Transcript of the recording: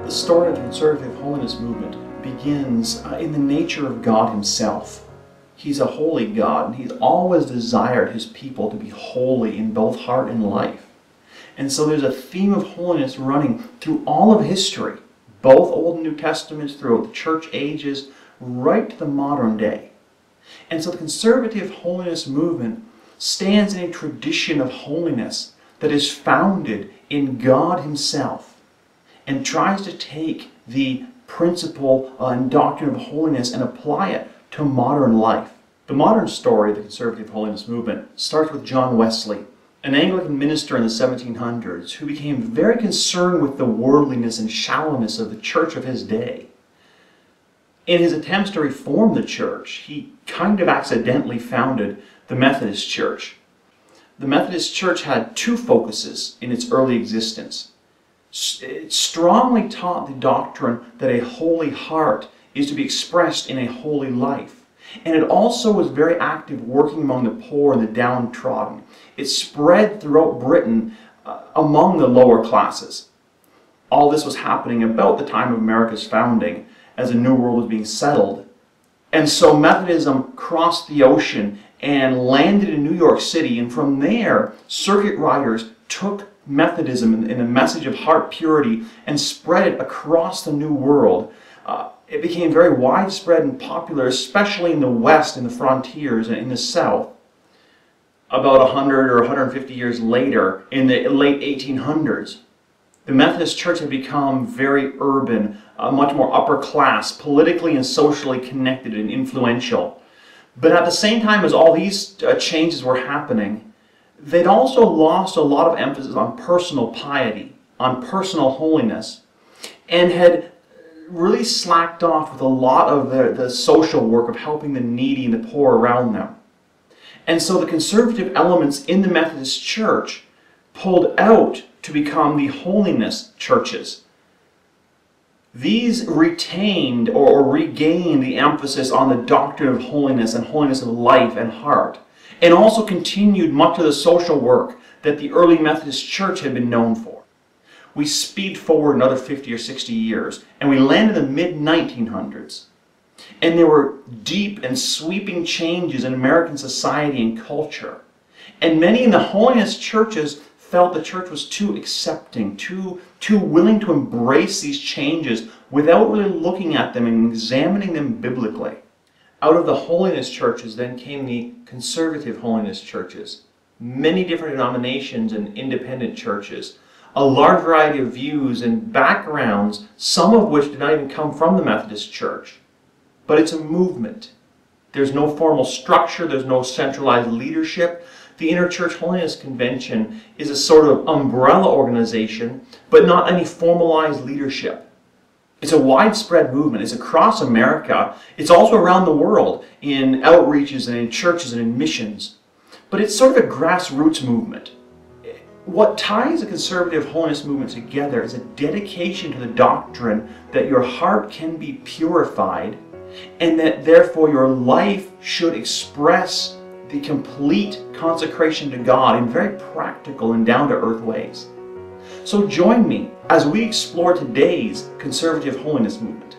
The story of the Conservative Holiness Movement begins in the nature of God Himself. He's a holy God, and He's always desired His people to be holy in both heart and life. And so there's a theme of holiness running through all of history, both Old and New Testaments, throughout the church ages, right to the modern day. And so the Conservative Holiness Movement stands in a tradition of holiness that is founded in God Himself, and tries to take the principle and doctrine of holiness and apply it to modern life. The modern story of the Conservative Holiness Movement starts with John Wesley, an Anglican minister in the 1700s who became very concerned with the worldliness and shallowness of the church of his day. In his attempts to reform the church, he kind of accidentally founded the Methodist Church. The Methodist Church had two focuses in its early existence. It strongly taught the doctrine that a holy heart is to be expressed in a holy life. And it also was very active working among the poor and the downtrodden. It spread throughout Britain among the lower classes. All this was happening about the time of America's founding, as the New World was being settled. And so Methodism crossed the ocean and landed in New York City, and from there circuit riders took Methodism and the message of heart purity and spread it across the New World. It became very widespread and popular, especially in the West, in the frontiers, and in the South. About 100 or 150 years later, in the late 1800s, the Methodist Church had become very urban, much more upper class, politically and socially connected and influential. But at the same time as all these changes were happening, they'd also lost a lot of emphasis on personal piety, on personal holiness, and had really slacked off with a lot of the social work of helping the needy and the poor around them. And so the conservative elements in the Methodist Church pulled out to become the holiness churches. These retained or regained the emphasis on the doctrine of holiness and holiness of life and heart, and also continued much of the social work that the early Methodist Church had been known for. We speed forward another 50 or 60 years, and we land in the mid-1900s. And there were deep and sweeping changes in American society and culture. And many in the holiness churches felt the church was too accepting, too willing to embrace these changes without really looking at them and examining them biblically. Out of the holiness churches then came the conservative holiness churches, many different denominations and independent churches, a large variety of views and backgrounds, some of which did not even come from the Methodist Church. But it's a movement. There's no formal structure, there's no centralized leadership. The Interchurch Holiness Convention is a sort of umbrella organization, but not any formalized leadership. It's a widespread movement. It's across America. It's also around the world in outreaches and in churches and in missions. But it's sort of a grassroots movement. What ties the conservative holiness movement together is a dedication to the doctrine that your heart can be purified and that therefore your life should express the complete consecration to God in very practical and down-to-earth ways. So join me as we explore today's conservative holiness movement.